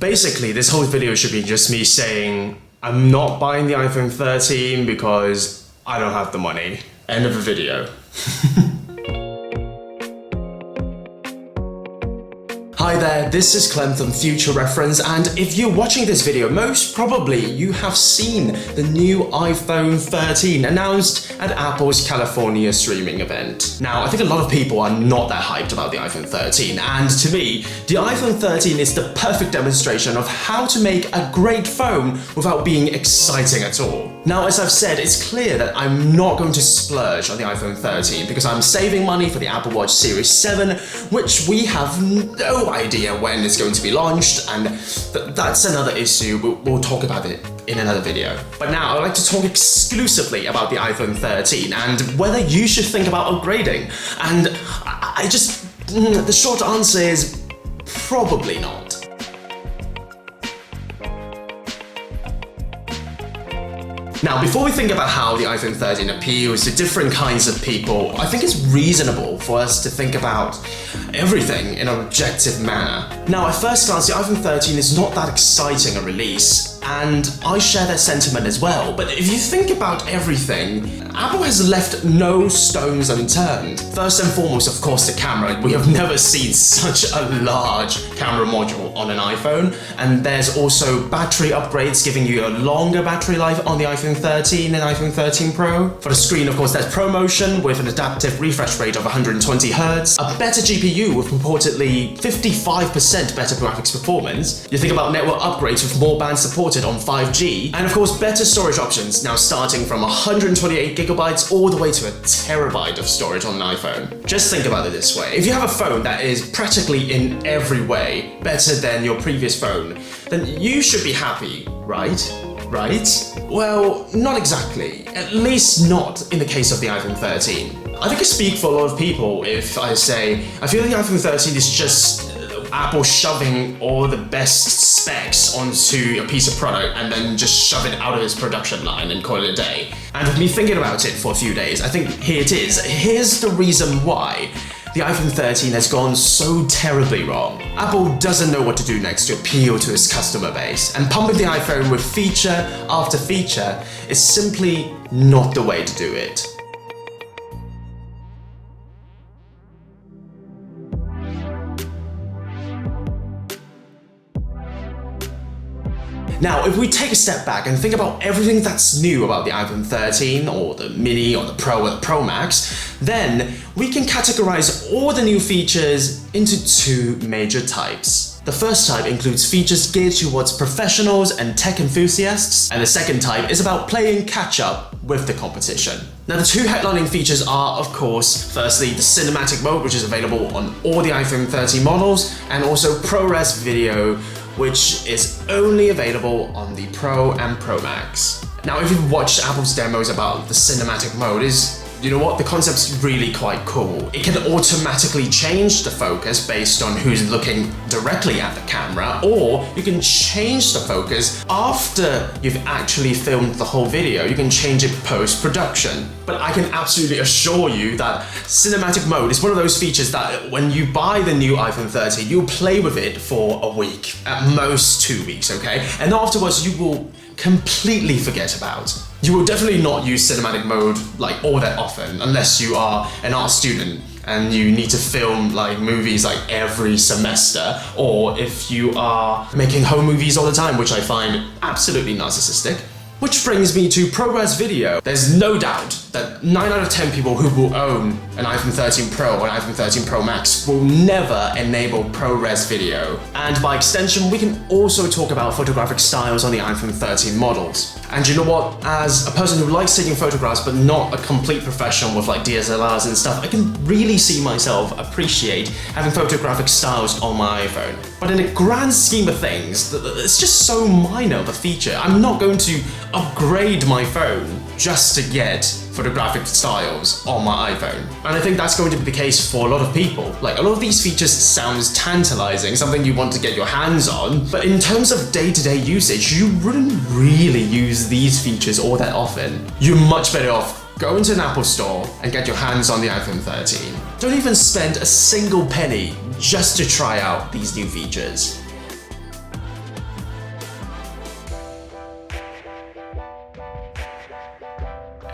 Basically, this whole video should be just me saying I'm not buying the iPhone 13 because I don't have the money. End of the video. Hi there, this is Clem from Future Reference, and if you're watching this video, most probably you have seen the new iPhone 13 announced at Apple's California streaming event. Now, I think a lot of people are not that hyped about the iPhone 13, and to me, the iPhone 13 is the perfect demonstration of how to make a great phone without being exciting at all. Now, as I've said, it's clear that I'm not going to splurge on the iPhone 13 because I'm saving money for the Apple Watch Series 7, which we have no idea when it's going to be launched, and that's another issue. We'll talk about it in another video. But now I'd like to talk exclusively about the iPhone 13 and whether you should think about upgrading. And the short answer is probably not. Now, before we think about how the iPhone 13 appeals to different kinds of people, I think it's reasonable for us to think about everything in an objective manner. Now, at first glance, the iPhone 13 is not that exciting a release, and I share that sentiment as well. But if you think about everything, Apple has left no stones unturned. First and foremost, of course, the camera. We have never seen such a large camera module on an iPhone, and there's also battery upgrades giving you a longer battery life on the iPhone 13 and iPhone 13 Pro. For the screen, of course, there's ProMotion with an adaptive refresh rate of 120 Hz, a better GPU with purportedly 55% better graphics performance. You think about network upgrades with more bands supported on 5G, and of course better storage options, now starting from 128 gigabytes all the way to a terabyte of storage on an iPhone. Just think about it this way. If you have a phone that is practically in every way better than your previous phone, then you should be happy, right? Well, not exactly. At least not in the case of the iPhone 13. I think I speak for a lot of people if I say I feel the iPhone 13 is just Apple shoving all the best specs onto a piece of product and then just shove it out of its production line and call it a day. And with me thinking about it for a few days, I think here it is. Here's the reason why the iPhone 13 has gone so terribly wrong. Apple doesn't know what to do next to appeal to its customer base, and pumping the iPhone with feature after feature is simply not the way to do it. Now, if we take a step back and think about everything that's new about the iPhone 13 or the Mini or the Pro or the Pro Max, then we can categorize all the new features into two major types. The first type includes features geared towards professionals and tech enthusiasts, and the second type is about playing catch-up with the competition. Now, the two headlining features are, of course, firstly, the cinematic mode, which is available on all the iPhone 13 models, and also ProRes video, which is only available on the Pro and Pro Max. Now, if you've watched Apple's demos about the cinematic mode, you know what? The concept's really quite cool. It can automatically change the focus based on who's looking directly at the camera, or you can change the focus after you've actually filmed the whole video. You can change it post-production. But I can absolutely assure you that cinematic mode is one of those features that when you buy the new iPhone 13, you'll play with it for a week, at most 2 weeks, okay? And afterwards, you will completely forget about. You will definitely not use cinematic mode like all that often unless you are an art student and you need to film like movies like every semester, or if you are making home movies all the time, which I find absolutely narcissistic. Which brings me to ProRes video. There's no doubt that 9 out of 10 people who will own an iPhone 13 Pro or an iPhone 13 Pro Max will never enable ProRes video. And by extension, we can also talk about photographic styles on the iPhone 13 models. And you know what? As a person who likes taking photographs but not a complete professional with like DSLRs and stuff, I can really see myself appreciate having photographic styles on my iPhone. But in the grand scheme of things, it's just so minor of a feature. I'm not going to upgrade my phone just to get photographic styles on my iPhone. And I think that's going to be the case for a lot of people. Like, a lot of these features sounds tantalizing, something you want to get your hands on, but in terms of day-to-day usage, you wouldn't really use these features all that often. You're much better off go into an Apple store and get your hands on the iPhone 13. Don't even spend a single penny just to try out these new features.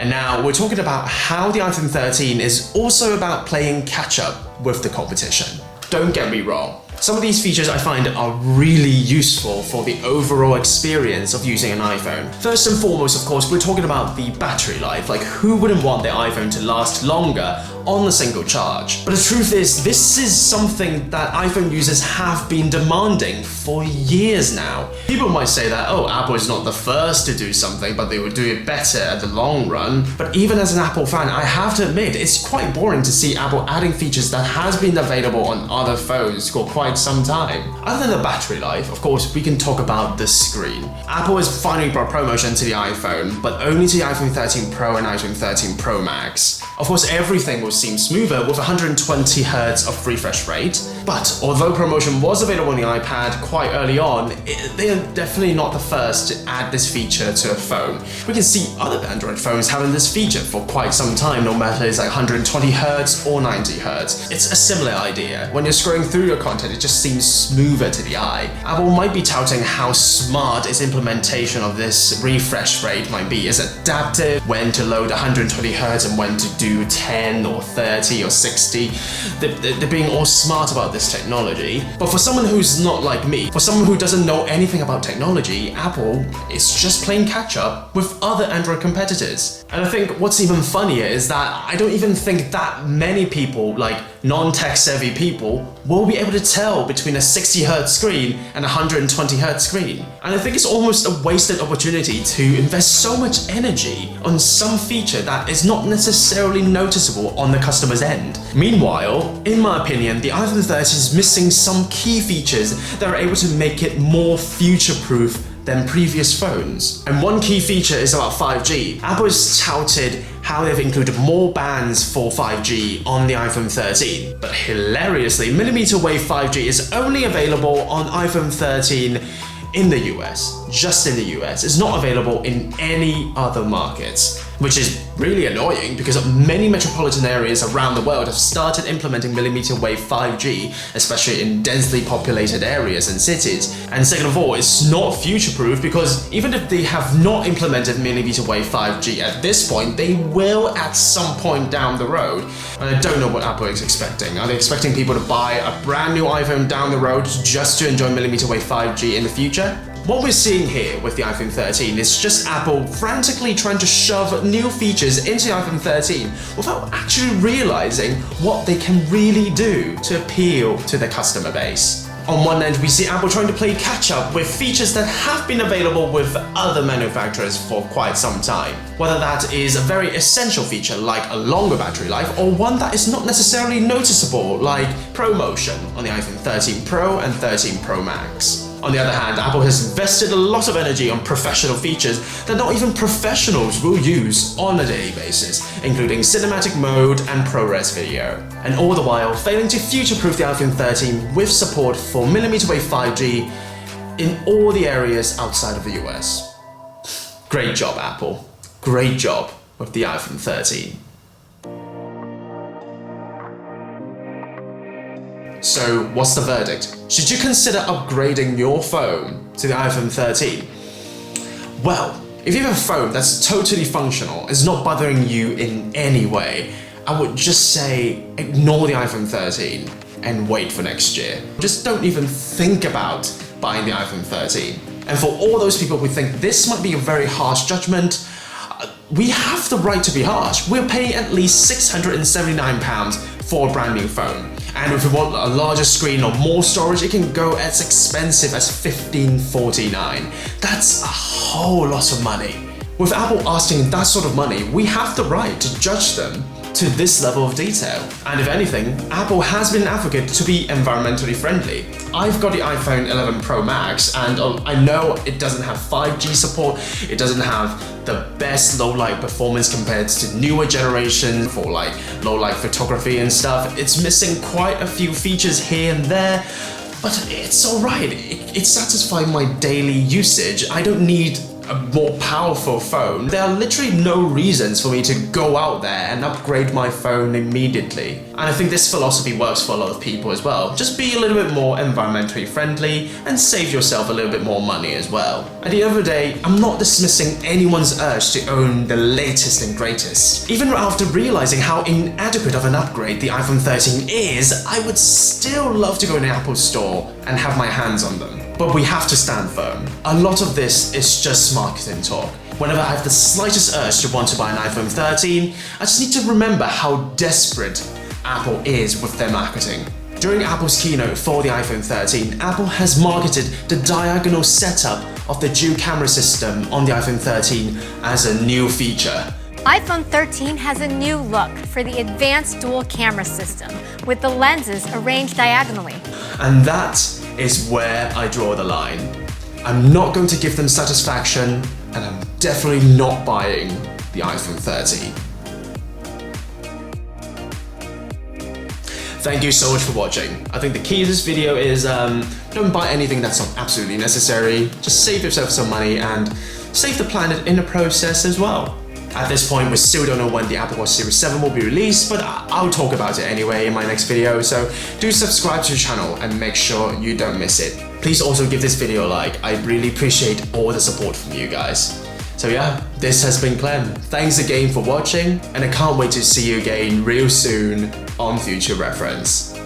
And now we're talking about how the iPhone 13 is also about playing catch-up with the competition. Don't get me wrong. Some of these features I find are really useful for the overall experience of using an iPhone. First and foremost, of course, we're talking about the battery life. Like, who wouldn't want their iPhone to last longer on a single charge? But the truth is, this is something that iPhone users have been demanding for years now. People might say that, oh, Apple is not the first to do something, but they will do it better at the long run. But even as an Apple fan, I have to admit, it's quite boring to see Apple adding features that has been available on other phones for quite some time. Other than the battery life, of course, we can talk about the screen. Apple has finally brought promotion to the iPhone, but only to the iPhone 13 Pro and iPhone 13 Pro Max. Of course, everything will seem smoother with 120 Hz of refresh rate, but although promotion was available on the iPad quite early on, they are definitely not the first to add this feature to a phone. We can see other Android phones having this feature for quite some time, no matter it's like 120 Hz or 90 Hz. It's a similar idea. When you're scrolling through your content, it just seems smoother to the eye. Apple might be touting how smart its implementation of this refresh rate might be. It's adaptive, when to load 120 Hz and when to do 10 or 30 or 60. They're being all smart about this technology. But for someone who's not like me, for someone who doesn't know anything about technology, Apple is just playing catch up with other Android competitors. And I think what's even funnier is that I don't even think that many people, like non-tech savvy people, will be able to tell between a 60 Hz screen and a 120 Hz screen. And I think it's almost a wasted opportunity to invest so much energy on some feature that is not necessarily noticeable on the customer's end. Meanwhile, in my opinion, the iPhone 13 is missing some key features that are able to make it more future-proof than previous phones. And one key feature is about 5G. Apple has touted how they've included more bands for 5G on the iPhone 13. But hilariously, millimeter wave 5G is only available on iPhone 13 in the US, just in the US. It's not available in any other markets, which is really annoying because many metropolitan areas around the world have started implementing millimeter wave 5G, especially in densely populated areas and cities. And second of all, it's not future-proof because even if they have not implemented millimeter wave 5G at this point, they will at some point down the road. And I don't know what Apple is expecting. Are they expecting people to buy a brand new iPhone down the road just to enjoy millimeter wave 5G in the future? What we're seeing here with the iPhone 13 is just Apple frantically trying to shove new features into the iPhone 13 without actually realizing what they can really do to appeal to their customer base. On one end, we see Apple trying to play catch-up with features that have been available with other manufacturers for quite some time. Whether that is a very essential feature like a longer battery life, or one that is not necessarily noticeable like ProMotion on the iPhone 13 Pro and 13 Pro Max. On the other hand, Apple has invested a lot of energy on professional features that not even professionals will use on a daily basis, including cinematic mode and ProRes video. And all the while, failing to future-proof the iPhone 13 with support for millimeter wave 5G in all the areas outside of the US. Great job, Apple. Great job with the iPhone 13. So what's the verdict? Should you consider upgrading your phone to the iPhone 13? Well, if you have a phone that's totally functional, is not bothering you in any way, I would just say ignore the iPhone 13 and wait for next year. Just don't even think about buying the iPhone 13. And for all those people who think this might be a very harsh judgment, we have the right to be harsh. We're paying at least £679 for a brand new phone. And if we want a larger screen or more storage, it can go as expensive as $1,549. That's a whole lot of money. With Apple asking that sort of money, we have the right to judge them to this level of detail. And if anything, Apple has been an advocate to be environmentally friendly. I've got the iPhone 11 Pro Max, and I know it doesn't have 5G support, it doesn't have the best low-light performance compared to newer generations for like low-light photography and stuff. It's missing quite a few features here and there, but it's alright. It satisfies my daily usage. I don't need a more powerful phone, there are literally no reasons for me to go out there and upgrade my phone immediately. And I think this philosophy works for a lot of people as well. Just be a little bit more environmentally friendly and save yourself a little bit more money as well. At the end of the day, I'm not dismissing anyone's urge to own the latest and greatest. Even after realizing how inadequate of an upgrade the iPhone 13 is, I would still love to go in the Apple store and have my hands on them. But we have to stand firm. A lot of this is just marketing talk. Whenever I have the slightest urge to want to buy an iPhone 13, I just need to remember how desperate Apple is with their marketing. During Apple's keynote for the iPhone 13, Apple has marketed the diagonal setup of the dual camera system on the iPhone 13 as a new feature. iPhone 13 has a new look for the advanced dual camera system, with the lenses arranged diagonally. And that is where I draw the line. I'm not going to give them satisfaction, and I'm definitely not buying the iPhone 13. Thank you so much for watching. I think the key to this video is don't buy anything that's not absolutely necessary. Just save yourself some money and save the planet in the process as well. At this point, we still don't know when the Apple Watch Series 7 will be released, but I'll talk about it anyway in my next video, so do subscribe to the channel and make sure you don't miss it. Please also give this video a like. I really appreciate all the support from you guys. So yeah, this has been Clem. Thanks again for watching, and I can't wait to see you again real soon on Future Reference.